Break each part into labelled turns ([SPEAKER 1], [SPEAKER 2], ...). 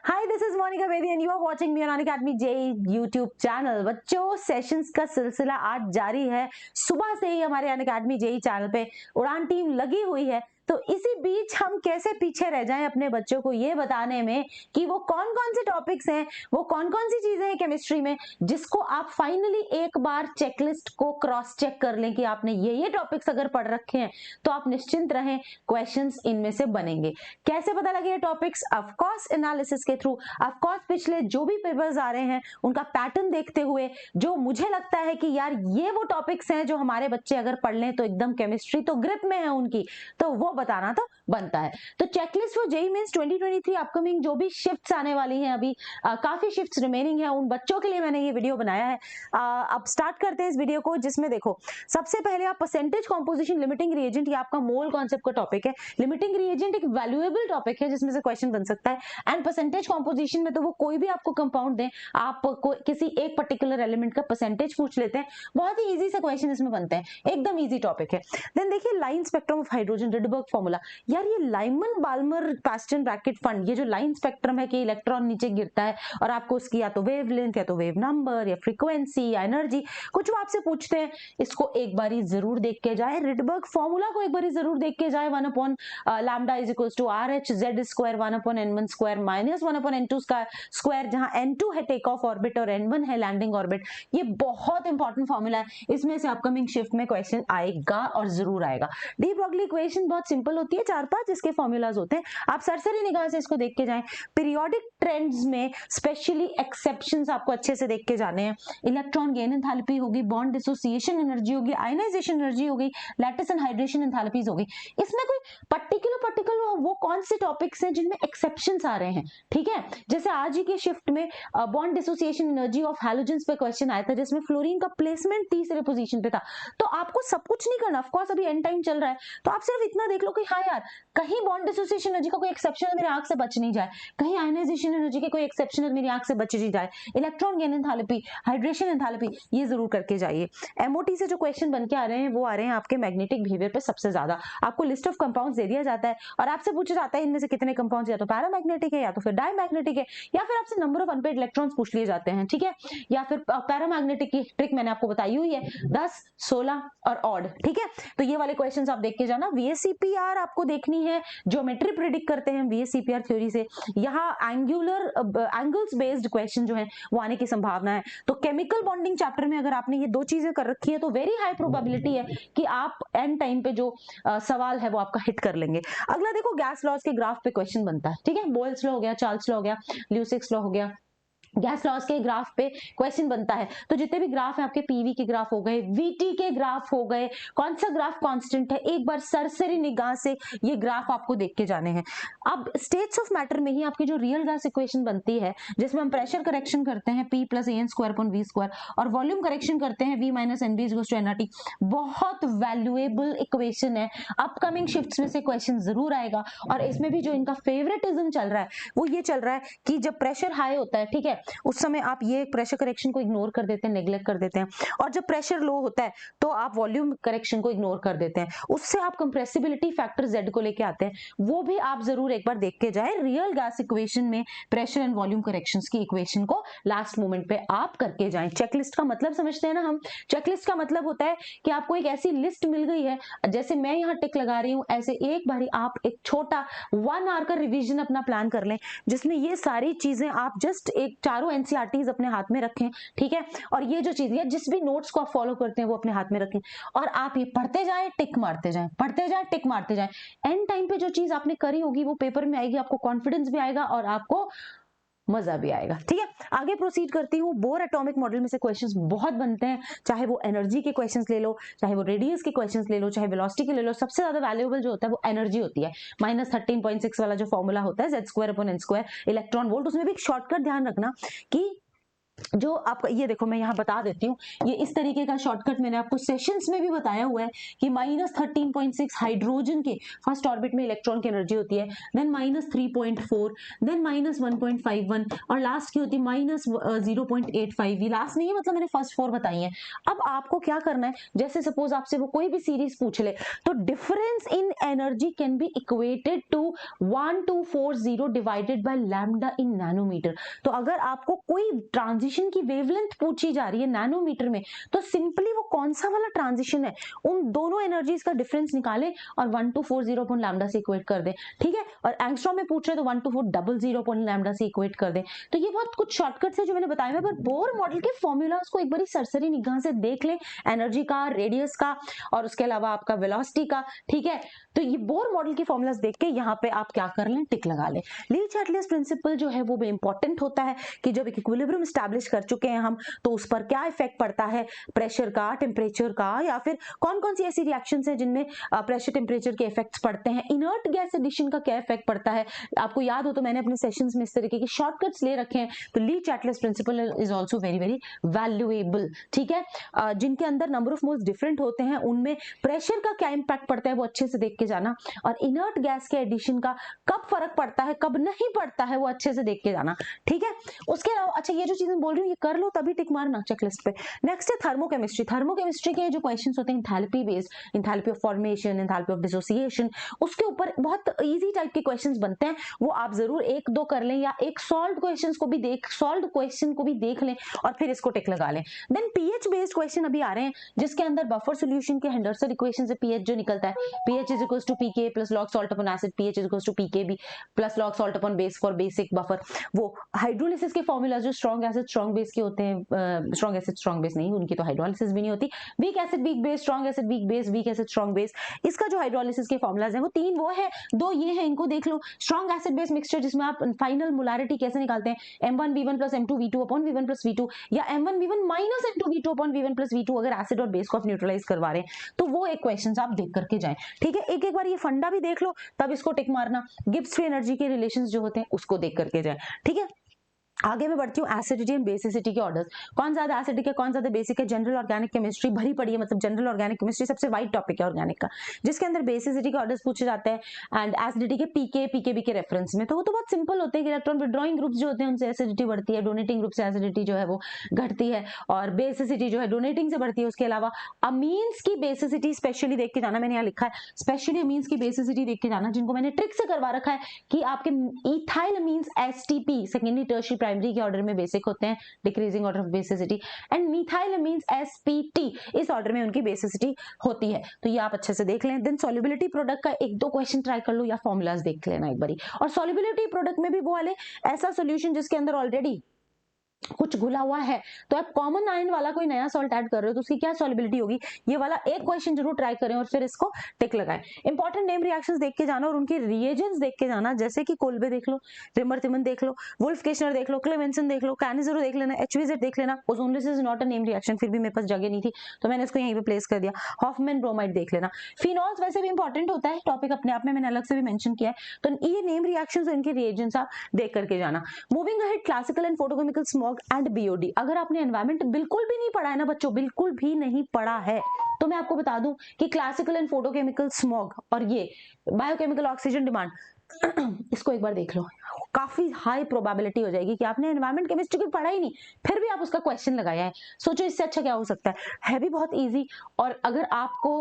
[SPEAKER 1] Hi, this is Monica Bedi and you are watching me on Unacademy JEE YouTube channel. बच्चों, sessions का सिलसिला आज जारी है। सुबह से ही हमारे अनअकैडमी जेई चैनल पे उड़ान टीम लगी हुई है। तो इसी बीच हम कैसे पीछे रह जाएं अपने बच्चों को ये बताने में कि वो कौन कौन से टॉपिक्स हैं, वो कौन कौन सी चीजें हैं केमिस्ट्री में जिसको आप फाइनली एक बार चेकलिस्ट को क्रॉस चेक कर लें कि आपने ये टॉपिक्स अगर पढ़ रखे हैं तो आप निश्चिंत रहें, क्वेश्चंस इनमें से बनेंगे। कैसे पता लगे ये टॉपिक्स? ऑफ कोर्स एनालिसिस के थ्रू। ऑफ कोर्स पिछले जो भी पेपर्स आ रहे हैं उनका पैटर्न देखते हुए जो मुझे लगता है कि यार ये वो टॉपिक्स हैं जो हमारे बच्चे अगर पढ़ लें तो एकदम केमिस्ट्री तो ग्रिप में है उनकी, तो वो बताना तो बनता है। तो checklist for JEE Mains 2023 upcoming जो भी शिफ्ट्स आने वाली हैं, अभी काफी शिफ्ट्स रिमेनिंग है, उन बच्चों के लिए मैंने ये वीडियो बनाया है। अब स्टार्ट करते हैं इस वीडियो को, जिसमें देखो सबसे पहले आप परसेंटेज कॉम्पोजिशन लिमिटिंग रिएजेंट, ये आपका मोल कॉन्सेप्ट का टॉपिक है। लिमिटिंग रिएजेंट एक वैल्यूएबल टॉपिक है जिसमें से क्वेश्चन बन सकता है। एंड परसेंटेज कॉम्पोजिशन में तो वो कोई भी आपको कंपाउंड दें, आप किसी एक पर्टिकुलर एलिमेंट का परसेंटेज पूछ लेते हैं, बहुत ही इजी से क्वेश्चन इसमें बनते हैं, एकदम इजी टॉपिक है। देन देखिए line spectrum of hydrogen, Rydberg formula. यार ये Lyman Balmer Paschen Brackett Pfund, ये जो लाइन स्पेक्ट्रम है कि इलेक्ट्रॉन नीचे गिरता है और आपको उसकी या तो वेवलेंथ या तो वेव नंबर या फ्रीक्वेंसी या एनर्जी कुछ वो आपसे पूछते हैं, इसको एक बारी जरूर देख के जाए। रिडबर्ग फॉर्मूला को एक बारी जरूर देख के जाए। 1 upon lambda is equals to RH Z square 1 upon N1 square minus 1 upon N2 square, जहां N2 है टेक ऑफ ऑर्बिट और N1 है लैंडिंग ऑर्बिट। ये बहुत इंपॉर्टेंट फॉर्मूला है, इसमें से अपकमिंग शिफ्ट में क्वेश्चन आएगा और जरूर आएगा। डी ब्रॉगली इक्वेशन बहुत सिंपल होती है, 4-5 इसके फॉर्मूलाज होते हैं, आप सरसरी निगाह से इसको देख के जाएं। पीरियोडिक ट्रेंड्स में स्पेशली एक्सेप्शंस आपको अच्छे से देख के जाने हैं। इलेक्ट्रॉन गेन एंथैल्पी होगी, बॉन्ड डिसोसिएशन एनर्जी होगी, आयनाइजेशन एनर्जी होगी, लैटिस एंड हाइड्रेशन एंथैल्पीज होगी। इसमें कोई पर्टिकुलर वो कौन से टॉपिक्स हैं जिनमें एक्सेप्शंस आ रहे हैं, ठीक है। जैसे आज ही के शिफ्ट में bond dissociation energy of halogens पे क्वेश्चन आया था, जिसमें फ्लोरीन का प्लेसमेंट तीसरे पोजीशन पे था। तो आपको सब कुछ नहीं करना, ऑफ कोर्स अभी एंड टाइम चल रहा है, तो आप सिर्फ इतना देख लो कि हाँ यार कहीं बॉन्ड डिसोसिएशन एनर्जी का कोई एक्सेप्शन मेरे आंख से बच नहीं जाए, कहीं आयनाइजेशन एनर्जी के कोई एक्सेप्शन मेरी आंख से बच नहीं जाए, electron gain enthalpy, hydration enthalpy, ये जरूर करके जाइए। एमओटी से जो क्वेश्चन बन के आ रहे हैं वो आ रहे हैं आपके मैग्नेटिक बिहेवियर पे सबसे ज्यादा। आपको लिस्ट ऑफ कंपाउंड्स दे दिया जाता है और आपसे पूछा जाता है इनमें से कितने कंपाउंड्स या तो पैरामैग्नेटिक है या तो फिर डायमैग्नेटिक है, या फिर आपसे नंबर ऑफ अनपेड इलेक्ट्रॉन्स पूछ लिए जाते हैं, ठीक है। या फिर पैरामैग्नेटिक की ट्रिक मैंने आपको बताई हुई है, 10, 16 और ऑड, ठीक है। तो ये वाले क्वेश्चंस आप देख के जाना। VSCPR आपको देखनी है, ज्योमेट्री प्रिडिक्ट करते हैं VSCPR थ्योरी से, यहाँ एंगल्स बेस्ड क्वेश्चन जो है वो आने की संभावना है। तो केमिकल बॉन्डिंग चैप्टर में अगर आपने ये दो चीजें कर रखी है तो वेरी हाई प्रोबेबिलिटी है कि आप एंड टाइम पे जो सवाल है वो आपका हिट कर लेंगे। अगला देखो गैस लॉज के ग्राफ पे क्वेश्चन बनता है, ठीक है। बोयल्स लॉ हो गया, चार्ल्स लॉ हो गया, ल्यूसिक्स लॉ हो गया, गैस लॉज के ग्राफ पे क्वेश्चन बनता है। तो जितने भी ग्राफ हैं आपके, पीवी के ग्राफ हो गए, वीटी के ग्राफ हो गए, कौन सा ग्राफ कांस्टेंट है, एक बार सरसरी निगाह से ये ग्राफ आपको देख के जाने हैं। अब स्टेट्स ऑफ मैटर में ही आपकी जो रियल गैस इक्वेशन बनती है, जिसमें हम प्रेशर करेक्शन करते हैं P + AN² / V स्क्वायर और वॉल्यूम करेक्शन करते हैं V - NB = nRT, बहुत वैल्यूएबल इक्वेशन है। अपकमिंग शिफ्ट्स में से क्वेश्चन जरूर आएगा। और इसमें भी जो इनका फेवरेटिज्म चल रहा है वो ये चल रहा है कि जब प्रेशर हाई होता है, ठीक है, उस समय आप ये प्रेशर करेक्शन को इग्नोर कर देते हैं, नेग्लेक्ट कर देते हैं, और जब प्रेशर लो होता है तो आप वॉल्यूम करेक्शन को इग्नोर कर देते हैं, उससे आप कंप्रेसिबिलिटी फैक्टर Z को लेके आते हैं। वो भी आप जरूर एक बार देख के जाए। रियल गैस इक्वेशन में प्रेशर एंड वॉल्यूम करेक्शंस की इक्वेशन को लास्ट मोमेंट पे आप करके जाएं। चेकलिस्ट का मतलब समझते हैं ना हम। चेकलिस्ट का मतलब होता है कि आपको एक ऐसी लिस्ट मिल गई है, जैसे मैं यहाँ टिक लगा रही हूँ, ऐसे एक बारी आप एक छोटा 1 आवर का रिवीजन अपना प्लान कर लें, जिसमें ये सारी चीजें आप जस्ट एक चारों NCERTs अपने हाथ में रखें, ठीक है। और ये जो चीज, जिस भी नोट्स को आप फॉलो करते हैं वो अपने हाथ में रखें और आप ये पढ़ते जाएं, टिक मारते जाएं, पढ़ते जाएं, टिक मारते जाएं। एंड टाइम पे जो चीज आपने करी होगी वो पेपर में आएगी, आपको कॉन्फिडेंस भी आएगा और आपको मजा भी आएगा, ठीक है। आगे प्रोसीड करती हूँ। बोर एटॉमिक मॉडल में से क्वेश्चंस बहुत बनते हैं, चाहे वो एनर्जी के क्वेश्चंस ले लो, चाहे वो रेडियस के क्वेश्चंस ले लो, चाहे वेलोसिटी के ले लो। सबसे ज्यादा वैल्यूएबल जो होता है वो एनर्जी होती है। -13.6 वाला जो फॉर्मूला होता है Z² / N², इलेक्ट्रॉन वोल्ट, उसमें भी एक शॉर्टकट ध्यान रखना कि जो आपका ये देखो मैं यहाँ बता देती हूँ, ये इस तरीके का शॉर्टकट मैंने आपको सेशंस में भी बताया हुआ है कि -13.6 हाइड्रोजन के फर्स्ट ऑर्बिट में इलेक्ट्रॉन की एनर्जी होती है, देन -3.4, देन -1.51 और लास्ट की होती है -0.85। ये लास्ट नहीं है, मतलब मैंने फर्स्ट 4 बताई हैं। अब आपको क्या करना है, जैसे सपोज आपसे वो कोई भी सीरीज पूछ ले, तो difference in energy can be equated to 1240 divided by lambda in nanometre. तो अगर आपको कोई ट्रांजिशन की वेवलेंथ पूछी जा रही है नैनोमीटर में, तो सिंपली वो कौन सा वाला ट्रांजिशन है, उन दोनों एनर्जीज का डिफरेंस निकालें और 1240 अपॉन लैम्डा से इक्वेट कर दें, ठीक है। और एंगस्ट्रॉम में पूछ रहे तो 12400 अपॉन लैम्डा से इक्वेट कर दें। तो ये बहुत कुछ शॉर्टकट्स है जो मैंने बताए हैं, पर बोर मॉडल के फॉर्मूलाज को एक बार सरसरी निगाह से देख लें, एनर्जी का, रेडियस का और उसके अलावा आपका वेलोसिटी का, ठीक है। तो ये बोर मॉडल के फॉर्मूलाज देख के यहाँ पे आप क्या कर लें, टिक लगा लें। ली-चार्टलेस प्रिंसिपल जो है वो भी इंपॉर्टेंट होता है कि जब इक्विलिब्रियम एस्टैब्लिश कर चुके हैं हम, तो उस पर क्या इफेक्ट पड़ता है, प्रेशर का, टेम्परेचर का, या फिर कौन कौन सी ऐसी रिएक्शंस हैं जिनमें प्रेशर टेम्परेचर के इफेक्ट्स पड़ते हैं, इनर्ट गैस एडिशन का क्या इफेक्ट पड़ता है। आपको याद हो तो मैंने अपने सेशंस में इस तरीके के शॉर्टकट्स ले रखे हैं। तो Le Chatelier's principle is also very very valuable, ठीक है। जिनके अंदर नंबर ऑफ मोल्स डिफरेंट होते हैं, उनमें प्रेशर का क्या इंपैक्ट पड़ता है वो अच्छे से देख के जाना, और इनर्ट गैस के एडिशन का कब फर्क पड़ता है, कब नहीं पड़ता है, वो अच्छे से देख के जाना, ठीक है। उसके अलावा अच्छा ये जो चीजें बोल रही हूँ ये कर लो तभी टिक मारना चेकलिस्ट पे। नेक्स्ट है थर्मोकेमिस्ट्री। थर्मोकेमिस्ट्री के जो क्वेश्चंस होते हैं enthalpy based, enthalpy of formation, enthalpy of dissociation, उसके ऊपर बहुत इजी टाइप के क्वेश्चंस बनते हैं, वो आप जरूर एक दो कर लें, या एक सॉल्व क्वेश्चन को भी देख लें और फिर इसको टिक लगा लें। देन पीएच बेस्ड क्वेश्चन अभी आ रहे हैं, जिसके अंदर बफर सॉल्यूशन के हेंडरसन इक्वेशन से पीएच जो निकलता है, pH is equals to pK plus log salt upon acid, pH is equals to pKb plus log salt upon base for basic buffer। वो हाइड्रोलिसिस के फॉर्मूला जो स्ट्रॉन्ग एसिड स्ट्रॉन्ग बेस के होते हैं, स्ट्रॉन्ग एसिड स्ट्रॉन्ग बेस नहीं, उनकी तो hydrolysis भी नहीं होती, weak acid weak base, strong acid weak base, weak acid strong base, इसका जो हाइड्रोलिसिस के फॉर्मूलाज हैं वो तीन वो है, दो ये है, इनको देख लो। स्ट्रॉन्ग एसिड बेस मिक्सचर जिसमें आप फाइनल मोलारिटी कैसे निकालते हैं, M1V1 plus M2V2 upon V1 plus V2, या M1V1 minus M2V2 upon V1 plus V2, अगर एसिड और बेस को आप न्यूट्रलाइज करवा रहे हैं तो वो एक क्वेश्चन आप देख करके जाएं, ठीक है। एक एक बार ये फंडा भी देख लो तब इसको टिक मारना। गिब्स फ्री एनर्जी के रिलेशंस जो होते हैं उसको देख करके जाएं, ठीक है। आगे मैं बढ़ती हूँ एसिडिटी एंड बेसिसिटी के ऑर्डर्स, कौन ज्यादा एसिडिक है कौन ज्यादा बेसिक है। जनरल ऑर्गेनिक केमिस्ट्री भरी पड़ी है, मतलब जनरल ऑर्गेनिक केमिस्ट्री सबसे वाइड टॉपिक है ऑर्गेनिक का, जिसके अंदर बेसिसिटी के ऑर्डर्स पूछे जाते हैं एंड एसिडिटी के पीके पीकेबी के रेफरेंस में। तो वो तो बहुत सिंपल होते हैं कि इलेक्ट्रॉन विड्रॉइंग ग्रुप्स जो होते हैं उनसे एसिडिटी बढ़ती है, डोनेटिंग ग्रुप से एसिडिटी जो है वो घटती है, और बेसिसिटी जो है डोनेटिंग से बढ़ती है। उसके अलावा अमीन्स की बेसिसिटी स्पेशली देख के जाना, मैंने यहाँ लिखा है स्पेशली अमीन्स की बेसिसिटी देख के जाना, जिनको मैंने ट्रिक से करवा रखा है कि आपके ethyl amines STP secondary tertiary primary के ऑर्डर में बेसिक होते हैं, decreasing order of basicity, and methyl amines SPT इस ऑर्डर में उनकी बेसिसिटी होती है। तो ये आप अच्छे से देख लें। देन सॉल्युबिलिटी प्रोडक्ट का एक दो क्वेश्चन ट्राई कर लो या फॉर्मूलाज देख लेना एक बारी। और सॉल्युबिलिटी प्रोडक्ट में भी वो वाले ऐसा सॉल्यूशन जिसके अंदर ऑलरेडी कुछ घुला हुआ है, तो आप कॉमन आयन वाला कोई नया सॉल्ट ऐड कर रहे हो तो उसकी क्या सॉल्युबिलिटी होगी, ये वाला एक क्वेश्चन जरूर ट्राई करें और फिर इसको टिक लगाएं। इंपॉर्टेंट नेम रिएक्शंस देख के जाना और उनके रिएजेंट्स देख के जाना, जैसे कि कोल्बे देख लो, रिमर तिमन देख लो, वुल्फ केशनर देख लो, क्लेमेंसन देख लो, कैनिज़रो देख लेना, एचवीजेड देख लेना। Ozonolysis is not a name reaction, फिर भी मेरे पास जगह नहीं थी तो मैंने इसको यहीं पे प्लेस कर दिया। हॉफमैन ब्रोमाइड देख लेना। फिनॉल्स वैसे भी इंपॉर्टेंट होता है, टॉपिक अपने आप में मैंने अलग से भी मेंशन किया है, तो ये नेम रिएक्शंस और इनके रिएजेंट्स आप देख करके जाना। Moving ahead, classical and photochemical smog and BOD. अगर आपने एनवायरमेंट बिल्कुल भी नहीं पढ़ा है ना बच्चों, बिल्कुल भी नहीं पढ़ा है, तो मैं आपको बता दूं कि क्लासिकल एंड फोटोकेमिकल स्मॉग और ये बायोकेमिकल ऑक्सीजन डिमांड इसको एक बार देख लो, काफी हाई प्रोबेबिलिटी हो जाएगी कि आपने एनवायरमेंट केमिस्ट्री की पढ़ा ही नहीं, फिर भी आप उसका क्वेश्चन लगाया है। सोचो इससे अच्छा क्या हो सकता है भी बहुत इजी। और अगर आपको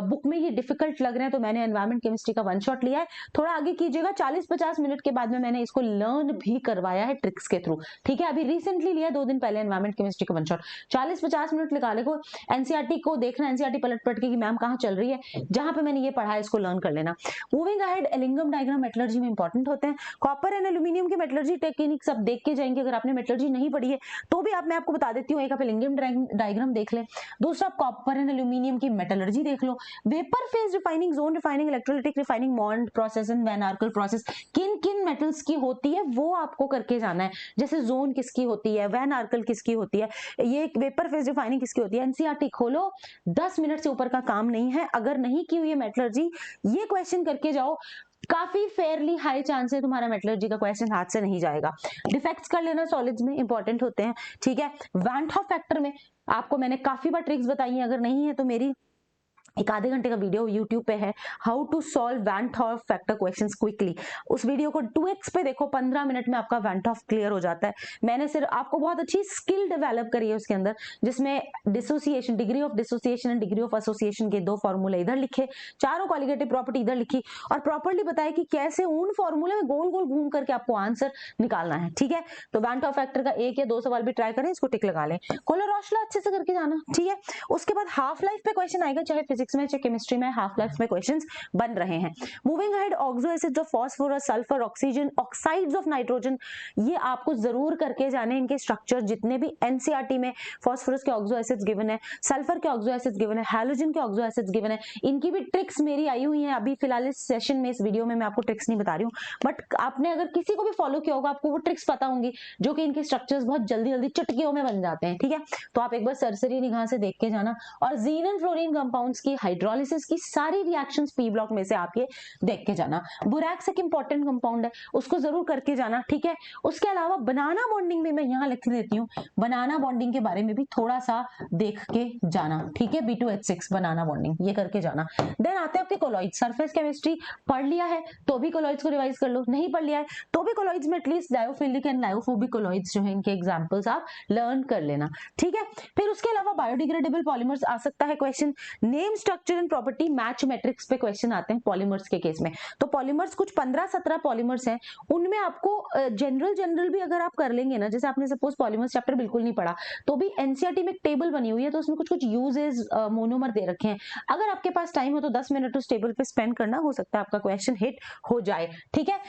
[SPEAKER 1] बुक में ये डिफिकल्ट लग रहे हैं तो मैंने एनवायरमेंट केमिस्ट्री का वन शॉट लिया है, थोड़ा आगे कीजिएगा, 40-50 मिनट के बाद में मैंने इसको लर्न भी करवाया है ट्रिक्स के थ्रू, ठीक है। अभी रिसेंटली लिया 2 दिन पहले एनवायरमेंट केमिस्ट्री का वन शॉट, 40-50 मिनट निकाले को एनसीईआरटी को देखना, एनसीईआरटी पलट पलट के कि मैम कहाँ चल रही है, जहां पे मैंने ये पढ़ा है इसको लर्न कर लेना। Moving ahead, Ellingham diagram metallurgy में इंपॉर्टेंट होते हैं। कॉपर एंड एल्यूमिनियम के मेटलर्जी टेक्निक सब देख के जाएंगे, अगर आपने मेटलर्जी नहीं पढ़ी है तो भी मैं आपको बता देती हूँ, एक आप एलिंगम डायग्राम देख लें, दूसरा आप कॉपर एंड एल्यूमिनियम की मेटलर्जी देख लो। Vapour phase refining, zone refining, electrolytic refining, Mond process and van Arkel process किन किन मेटल्स की होती है वो आपको करके जाना है। जैसे जोन किसकी होती है, वैन आर्कल किसकी होती है, ये वेपर फेज रिफाइनिंग किसकी होती है। एनसीईआरटी खोलो, 10 मिनट से ऊपर का काम नहीं है, अगर नहीं की हुई है मेटलर्जी ये क्वेश्चन करके जाओ, काफी फेयरली हाई चांस है तुम्हारा मेटलर्जी का क्वेश्चन हाथ से नहीं जाएगा। डिफेक्ट्स कर लेना सॉलिड्स में, इंपॉर्टेंट होते हैं, ठीक है। वैन हॉफ फैक्टर में आपको मैंने काफी बार ट्रिक्स बताई हैं, अगर नहीं है तो मेरी एक आधे घंटे का वीडियो YouTube पे है, how to solve van't Hoff factor questions quickly. उस वीडियो को 2x पे देखो, 15 मिनट में आपका वैन हॉफ क्लियर हो जाता है। मैंने सिर्फ आपको बहुत अच्छी स्किल डेवलप करी है उसके अंदर, जिसमें dissociation, degree of dissociation and degree of association के 2 फॉर्मूले इधर लिखे, चारों कॉलिगेटिव प्रॉपर्टी इधर लिखी, और प्रॉपर्ली बताया कि कैसे उन फॉर्मूले में गोल गोल घूम करके आपको आंसर निकालना है, ठीक है। तो वैन हॉफ फैक्टर का 1 या 2 सवाल भी ट्राई करें, इसको टिक लगा लें। कोलोरोशला अच्छे से करके जाना, ठीक है। उसके बाद हाफ लाइफ पे क्वेश्चन आएगा, चाहे फिजिक्स में चाहे केमिस्ट्री में हाफ लाइफ में क्वेश्चंस बन रहे हैं। Moving ahead, oxo acids of phosphorus, sulphur, oxygen, oxides of nitrogen, ये आपको जरूर करके जाने। इनके स्ट्रक्चर जितने भी एनसीईआरटी में फास्फोरस के ऑक्सो एसिड्स गिवन है, सल्फर के ऑक्सो एसिड्स गिवन है, हैलोजन के ऑक्सो एसिड्स गिवन है, इनकी भी ट्रिक्स मेरी आई हुई है। अभी फिलहाल इस सेशन में, इस वीडियो में मैं आपको ट्रिक्स नहीं बता रही हूँ, बट आपने अगर किसी को भी फॉलो किया होगा आपको वो ट्रिक्स पता होंगी, जो कि इनके स्ट्रक्चर्स बहुत जल्दी जल्दी चुटकियों में बन जाते हैं, ठीक है। तो आप एक बार सरसरी निगाह से देख के जाना। और जीन एंड फ्लोरीन कंपाउंड्स की हाइड्रोलिसिस की सारी रिएक्शंस पी ब्लॉक में से आप ये देख के जाना। बोरैक्स एक इंपॉर्टेंट कंपाउंड है, उसको जरूर करके जाना, ठीक है। उसके अलावा बनाना बॉन्डिंग भी मैं यहाँ लिख देती हूँ, बनाना बॉन्डिंग के बारे में भी थोड़ा सा देख के जाना, ठीक है। B2H6 बनाना बॉन्डिंग, ये करके जाना। देन आते हैं आपके कोलॉइड। सरफेस केमिस्ट्री पढ़ लिया है तो भी कोलॉइड्स को रिवाइज कर लो, नहीं पढ़ लिया है तो भी कोलॉइड्स में at least lyophilic and lyophobic colloids जो है इनके एग्जांपल्स आप लर्न कर लेना, ठीक है। फिर उसके अलावा बायोडिग्रेडेबल पॉलीमर्स आ सकता है question. Name, structure and property match matrix पे क्वेश्चन आते हैं पॉलीमर्स के केस में। तो पॉलीमर्स कुछ 15-17 पॉलीमर्स हैं, उनमें आपको जनरल भी अगर आप कर लेंगे ना, जैसे आपने सपोज पॉलीमर्स चैप्टर बिल्कुल नहीं पढ़ा तो भी एनसीईआरटी में एक टेबल बनी हुई है, तो उसमें कुछ कुछ यूजेस मोनोमर दे रखे हैं। अगर आपके पास टाइम हो तो 10 मिनट उस टेबल पे स्पेंड करना, हो सकता है आपका क्वेश्चन हिट हो जाए, ठीक है।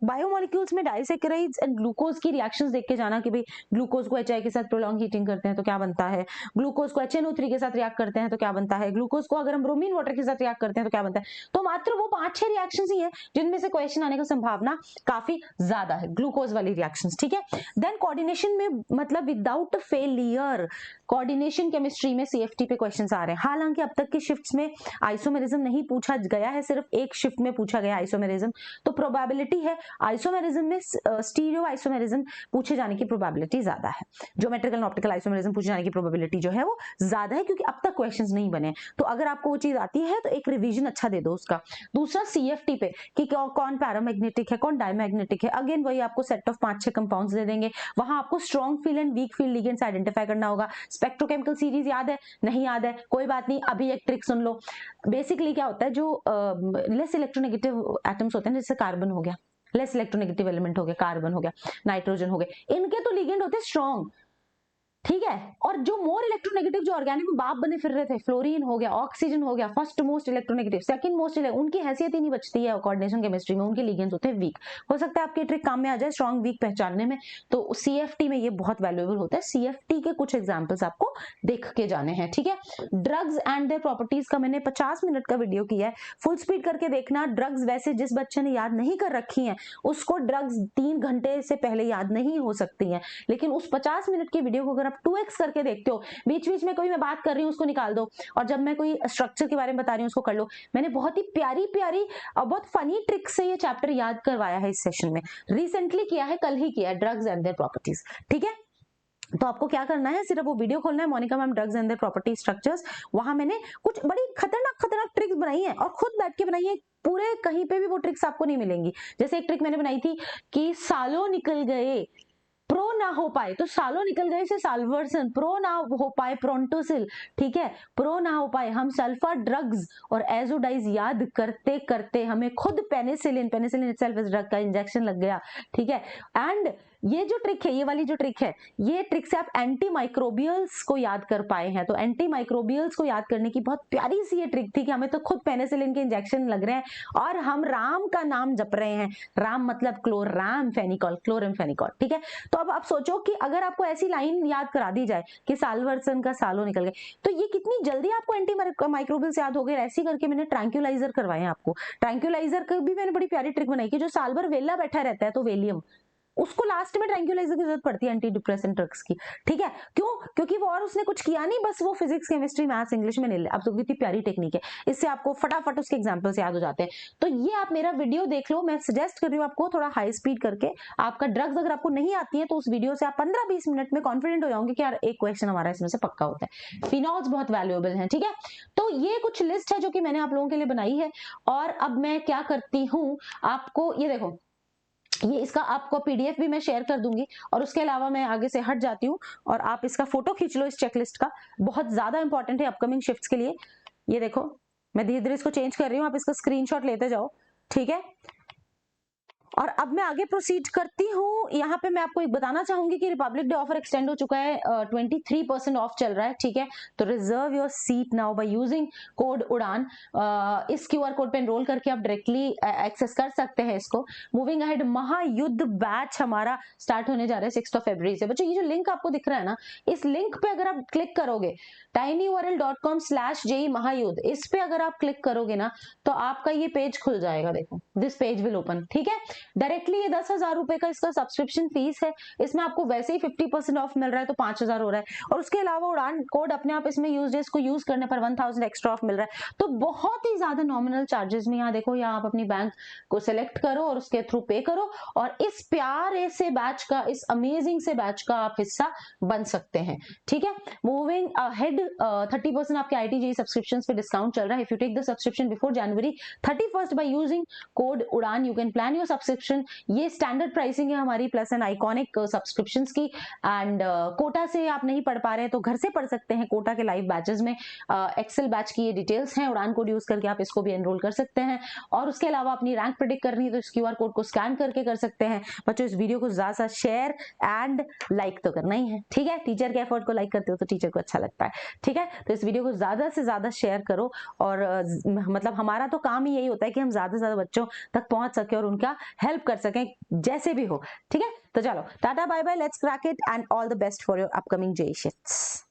[SPEAKER 1] बायोमोलिक्यूल्स में डाइसैकेराइड्स एंड ग्लूकोज की रिएक्शंस देख के जाना कि भाई ग्लूकोज को HI के साथ प्रोलॉन्ग हीटिंग करते हैं तो क्या बनता है, ग्लूकोज को HNO3 के साथ रिएक्ट करते हैं तो क्या बनता है, ग्लूकोज को अगर हम ब्रोमीन वाटर के साथ रिएक्ट करते हैं तो क्या बनता है। तो मात्र वो 5-6 रिएक्शंस ही हैं जिनमें से क्वेश्चन आने का संभावना काफी ज्यादा है, ग्लूकोज वाली रिएक्शंस, ठीक है। देन कोऑर्डिनेशन में मतलब विदाउट फेलियर, कोऑर्डिनेशन केमिस्ट्री में CFT पे क्वेश्चंस आ रहे हैं। हालांकि अब तक की शिफ्ट्स में आइसोमेरिज्म नहीं पूछा गया है, सिर्फ एक शिफ्ट में पूछा गया आइसोमेरिज्म, तो प्रोबेबिलिटी है आइसोमेरिज्म में स्टीरियो आइसोमेरिज्म पूछे जाने की प्रोबेबिलिटी ज्यादा है। ज्योमेट्रिकल एंड ऑप्टिकल आइसोमेरिज्म पूछे जाने की प्रोबेबिलिटी जो है वो ज्यादा है, क्योंकि अब तक क्वेश्चंस नहीं बने। तो अगर आपको वो चीज आती है तो एक रिवीजन अच्छा दे दो उसका। दूसरा CFT पे कि कौन पैरामैग्नेटिक है, कौन डायमैग्नेटिक है, अगेन वही आपको सेट ऑफ 5-6 कंपाउंड्स दे देंगे, वहां आपको strong field and weak field ligands identify करना होगा। स्पेक्ट्रोकेमिकल सीरीज याद है, नहीं याद है, कोई बात नहीं, अभी एक ट्रिक सुन लो। बेसिकली क्या होता है, जो लेस इलेक्ट्रोनेगेटिव एटम्स होते हैं, जैसे कार्बन हो गया, लेस इलेक्ट्रोनेगेटिव एलिमेंट हो गया, कार्बन हो गया, नाइट्रोजन हो गए, इनके तो लिगेंड होते हैं स्ट्रॉन्ग, ठीक है। और जो मोर इलेक्ट्रोनेगेटिव जो ऑर्गेनिक में बाप बने फिर रहे थे, फ्लोरीन हो गया, ऑक्सीजन हो गया, first most electronegative, second most, उनकी हैसियत ही नहीं बचती है कोऑर्डिनेशन केमिस्ट्री में, उनके लिगेंड्स होते हैं वीक। हो सकता है आपकी ट्रिक काम में आ जाए स्ट्रॉन्ग वीक पहचानने में, तो CFT में ये बहुत वैल्यूएबल होता है। CFT के कुछ एग्जांपल्स आपको देख के जाने हैं, ठीक है। ड्रग्स एंड देयर प्रॉपर्टीज का मैंने 50 मिनट का वीडियो किया है, फुल स्पीड करके देखना। ड्रग्स वैसे जिस बच्चे ने याद नहीं कर रखी है उसको ड्रग्स 3 घंटे से पहले याद नहीं हो सकती है, लेकिन उस 50 मिनट की वीडियो को अगर आप 2x करके देखते हो, बीच बीच में कोई मैं बात कर रही हूँ उसको निकाल दो, और जब मैं कोई स्ट्रक्चर के बारे में बता रही हूँ उसको कर लो। मैंने बहुत ही प्यारी प्यारी और बहुत फनी ट्रिक से ये चैप्टर याद करवाया है इस सेशन में, रिसेंटली किया है, कल ही किया है, ड्रग्स एंड देयर प्रॉपर्टीज, ठीक है। तो आपको क्या करना है, सिर्फ वो वीडियो खोलना है, Monica ma'am drugs and their property structures, वहां मैंने कुछ बड़ी खतरनाक ट्रिक्स बनाई है और खुद बैठ के बनाई है, पूरे कहीं पे भी वो ट्रिक्स आपको नहीं मिलेंगी। जैसे एक ट्रिक मैंने बनाई थी कि सालों निकल गए, प्रो ना हो पाए, तो सालों निकल गए से साल्वर्सन, प्रो ना हो पाए प्रोंटोसिल, ठीक है, प्रो ना हो पाए, हम सल्फा ड्रग्स और एजोडाइज याद करते करते हमें खुद पेनिसिलिन इटसेल्फ इज ड्रग का इंजेक्शन लग गया, ठीक है। एंड ये जो ट्रिक है, ये वाली जो ट्रिक है, ये ट्रिक से आप एंटी माइक्रोबियल्स को याद कर पाए हैं। तो एंटी माइक्रोबियल्स को याद करने की बहुत प्यारी सी ये ट्रिक थी कि हमें तो खुद पेनिसिलिन के इंजेक्शन लग रहे हैं और हम राम का नाम जप रहे हैं, राम मतलब क्लोराम फेनिकॉल, क्लोरम फेनिकॉल, ठीक है। तो अब आप सोचो कि अगर आपको ऐसी लाइन याद करा दी जाए कि साल्वर्सन का सालों निकल गए, तो ये कितनी जल्दी आपको एंटी माइक्रोबियल्स याद हो गए। ऐसी करके मैंने ट्रैंक्यूलाइजर करवाए आपको। ट्रैंक्यूलाइजर की भी मैंने बड़ी प्यारी ट्रिक बनाई कि जो साल भर वेला बैठा रहता है तो वेलियम, उसको लास्ट में ट्रैंक्विलाइजर की जरूरत पड़ती है, एंटी डिप्रेसेंट ड्रग्स की, ठीक है। क्यों? क्योंकि वो और उसने कुछ किया नहीं, बस वो फिजिक्स केमिस्ट्री मैथ्स इंग्लिश में ले ले। अब तो कितनी प्यारी टेक्निक है, इससे आपको फटाफट उसके एग्जांपल्स याद हो जाते हैं। तो ये आप मेरा वीडियो देख लो, मैं सजेस्ट कर रही हूँ आपको थोड़ा हाई स्पीड करके। आपका ड्रग्स अगर आपको नहीं आती है तो उस वीडियो से आप 15-20 मिनट में कॉन्फिडेंट हो जाओगे कि यार एक क्वेश्चन हमारा इसमें से पक्का होता है। फिनॉल्स बहुत वैल्यूएबल है, ठीक है। तो ये कुछ लिस्ट है जो कि मैंने आप लोगों के लिए बनाई है। और अब मैं क्या करती हूँ, आपको ये देखो, ये इसका आपको पीडीएफ भी मैं शेयर कर दूंगी। और उसके अलावा मैं आगे से हट जाती हूँ और आप इसका फोटो खींच लो इस चेकलिस्ट का, बहुत ज्यादा इंपॉर्टेंट है अपकमिंग शिफ्ट्स के लिए। ये देखो, मैं धीरे धीरे इसको चेंज कर रही हूँ, आप इसका स्क्रीनशॉट लेते जाओ, ठीक है। और अब मैं आगे प्रोसीड करती हूँ। यहाँ पे मैं आपको एक बताना चाहूंगी कि रिपब्लिक डे ऑफर एक्सटेंड हो चुका है, 23% ऑफ चल रहा है, ठीक है। तो reserve your seat now bye using code उड़ान। इस क्यूआर कोड पे एनरोल करके आप डायरेक्टली एक्सेस कर सकते हैं इसको। मूविंग अहेड, महायुद्ध बैच हमारा स्टार्ट होने जा रहा है 6 फरवरी से। बच्चों, ये जो लिंक आपको दिख रहा है ना, इस लिंक पे अगर आप क्लिक करोगे, tinyurl.com/JEE महायुद्ध, इस पे अगर आप क्लिक करोगे ना तो आपका ये पेज खुल जाएगा। देखो, दिस पेज विल ओपन, ठीक है। डायरेक्टली ये 10,000 रुपए का इसका सब्सक्रिप्शन फीस है। इसमें आपको वैसे ही 50% ऑफ मिल रहा है, तो 5,000 हो रहा है। और उसके अलावा उड़ान कोड अपने आप इसमें यूज है, इसको यूज करने पर 1,000 एक्स्ट्रा ऑफ मिल रहा है। तो बहुत ही ज्यादा नॉमिनल चार्जेस में, यहाँ देखो, यहाँ आप अपनी बैंक को सिलेक्ट करो और उसके थ्रू पे करो और इस प्यारे से बैच का, इस अमेजिंग से बैच का आप हिस्सा बन सकते हैं, ठीक है। मूविंग अहेड, 30% आपके IIT-JEE सब्सक्रिप्शन पे डिस्काउंट चल रहा है। If you take the subscription before January 31 by using code Udaan, you can plan your subscription. ये स्टैंडर्ड प्राइसिंग है हमारी प्लस एंड आइकॉनिक सब्सक्रिप्शंस की। एंड कोटा से आप नहीं पढ़ पा रहे तो घर से पढ़ सकते हैं कोटा के लाइव बैचेस में। एक्सेल बैच की ये डिटेल्स हैं, उड़ान कोड यूज करके आप इसको भी एनरोल कर सकते हैं। और उसके अलावा अपनी रैंक प्रेडिक्ट करनी है तो इस क्यूआर कोड को स्कैन करके कर सकते हैं। बच्चों, इस वीडियो को ज्यादा शेयर एंड लाइक तो करना ही है, ठीक है। टीचर के एफर्ट को लाइक करते हो तो टीचर को अच्छा लगता है, ठीक है। तो इस वीडियो को ज्यादा से ज्यादा शेयर करो। और मतलब हमारा तो काम ही यही होता है कि हम ज्यादा से ज्यादा बच्चों तक पहुंच सके और उनका हेल्प कर सकें, जैसे भी हो, ठीक है। तो चलो, tata bye bye, let's crack it and all the best for your upcoming JEE shifts.